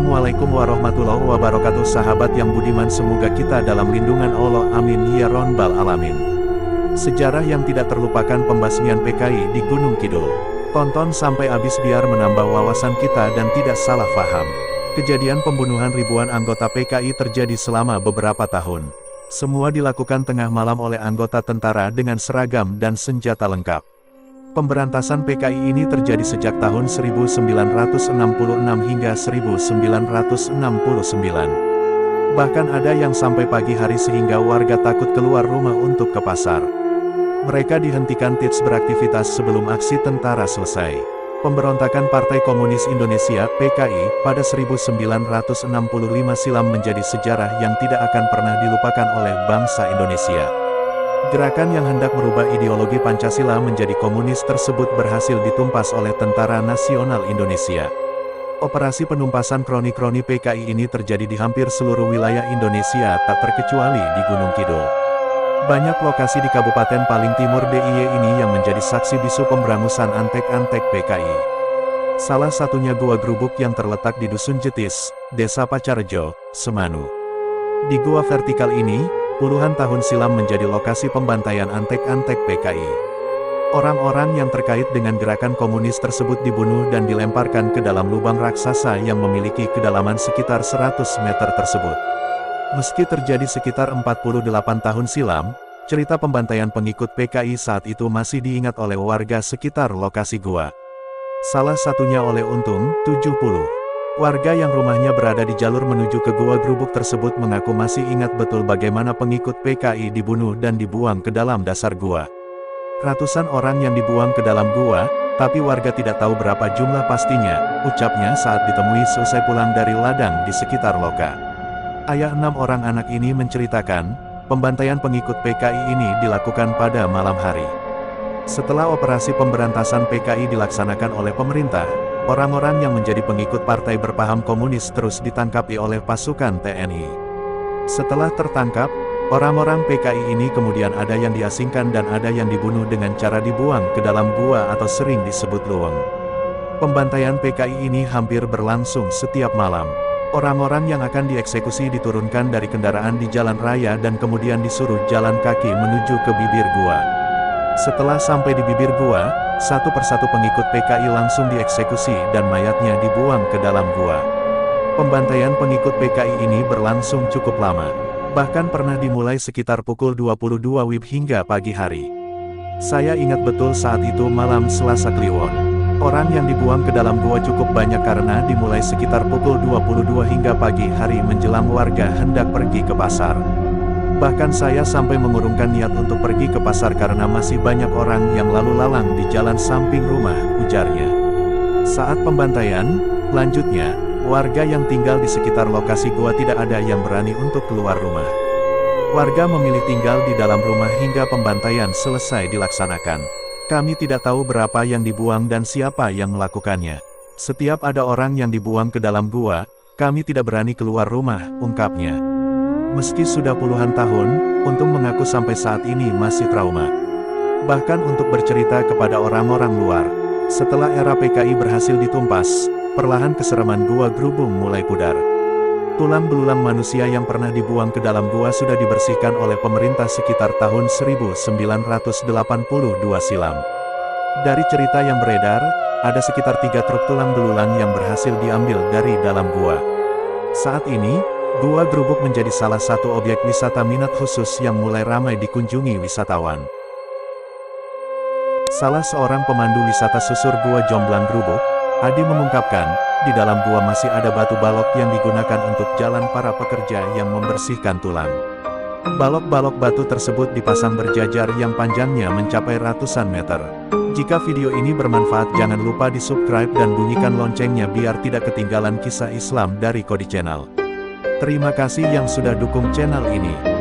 Assalamualaikum warahmatullahi wabarakatuh. Sahabat yang budiman, semoga kita dalam lindungan Allah, amin ya rabbal alamin. Sejarah yang tidak terlupakan pembasmian PKI di Gunung Kidul. Tonton sampai habis biar menambah wawasan kita dan tidak salah paham. Kejadian pembunuhan ribuan anggota PKI terjadi selama beberapa tahun. Semua dilakukan tengah malam oleh anggota tentara dengan seragam dan senjata lengkap. Pemberantasan PKI ini terjadi sejak tahun 1966 hingga 1969. Bahkan ada yang sampai pagi hari sehingga warga takut keluar rumah untuk ke pasar. Mereka dihentikan tits beraktivitas sebelum aksi tentara selesai. Pemberontakan Partai Komunis Indonesia (PKI) pada 1965 silam menjadi sejarah yang tidak akan pernah dilupakan oleh bangsa Indonesia. Gerakan yang hendak merubah ideologi Pancasila menjadi komunis tersebut berhasil ditumpas oleh Tentara Nasional Indonesia. Operasi penumpasan kroni-kroni PKI ini terjadi di hampir seluruh wilayah Indonesia tak terkecuali di Gunung Kidul. Banyak lokasi di kabupaten paling timur DIY ini yang menjadi saksi bisu pemberangusan antek-antek PKI. Salah satunya Gua Grubuk yang terletak di Dusun Jetis, Desa Pacarejo, Semanu. Di gua vertikal ini, puluhan tahun silam menjadi lokasi pembantaian antek-antek PKI. Orang-orang yang terkait dengan gerakan komunis tersebut dibunuh dan dilemparkan ke dalam lubang raksasa yang memiliki kedalaman sekitar 100 meter tersebut. Meski terjadi sekitar 48 tahun silam, cerita pembantaian pengikut PKI saat itu masih diingat oleh warga sekitar lokasi gua. Salah satunya oleh Untung, 70. Warga yang rumahnya berada di jalur menuju ke Gua Grubuk tersebut mengaku masih ingat betul bagaimana pengikut PKI dibunuh dan dibuang ke dalam dasar gua. Ratusan orang yang dibuang ke dalam gua, tapi warga tidak tahu berapa jumlah pastinya, ucapnya saat ditemui selesai pulang dari ladang di sekitar loka. Ayah 6 orang anak ini menceritakan, pembantaian pengikut PKI ini dilakukan pada malam hari. Setelah operasi pemberantasan PKI dilaksanakan oleh pemerintah, orang-orang yang menjadi pengikut partai berpaham komunis terus ditangkapi oleh pasukan TNI. Setelah tertangkap, orang-orang PKI ini kemudian ada yang diasingkan dan ada yang dibunuh dengan cara dibuang ke dalam gua atau sering disebut luweng. Pembantaian PKI ini hampir berlangsung setiap malam. Orang-orang yang akan dieksekusi diturunkan dari kendaraan di jalan raya dan kemudian disuruh jalan kaki menuju ke bibir gua. Setelah sampai di bibir gua, satu persatu pengikut PKI langsung dieksekusi dan mayatnya dibuang ke dalam gua. Pembantaian pengikut PKI ini berlangsung cukup lama. Bahkan pernah dimulai sekitar pukul 22 WIB hingga pagi hari. Saya ingat betul saat itu malam Selasa Kliwon. Orang yang dibuang ke dalam gua cukup banyak karena dimulai sekitar pukul 22 hingga pagi hari menjelang warga hendak pergi ke pasar. Bahkan saya sampai mengurungkan niat untuk pergi ke pasar karena masih banyak orang yang lalu lalang di jalan samping rumah, ujarnya. Saat pembantaian, lanjutnya, warga yang tinggal di sekitar lokasi gua tidak ada yang berani untuk keluar rumah. Warga memilih tinggal di dalam rumah hingga pembantaian selesai dilaksanakan. Kami tidak tahu berapa yang dibuang dan siapa yang melakukannya. Setiap ada orang yang dibuang ke dalam gua, kami tidak berani keluar rumah, ungkapnya. Meski sudah puluhan tahun, Untung mengaku sampai saat ini masih trauma. Bahkan untuk bercerita kepada orang-orang luar, setelah era PKI berhasil ditumpas, perlahan kesereman Gua Grubung mulai pudar. Tulang belulang manusia yang pernah dibuang ke dalam gua sudah dibersihkan oleh pemerintah sekitar tahun 1982 silam. Dari cerita yang beredar, ada sekitar 3 truk tulang belulang yang berhasil diambil dari dalam gua. Saat ini, Gua Grubuk menjadi salah satu objek wisata minat khusus yang mulai ramai dikunjungi wisatawan. Salah seorang pemandu wisata susur Gua Jomblang Grubuk, Adi mengungkapkan, di dalam gua masih ada batu balok yang digunakan untuk jalan para pekerja yang membersihkan tulang. Balok-balok batu tersebut dipasang berjajar yang panjangnya mencapai ratusan meter. Jika video ini bermanfaat jangan lupa di subscribe dan bunyikan loncengnya biar tidak ketinggalan kisah Islam dari Kodi Channel. Terima kasih yang sudah dukung channel ini.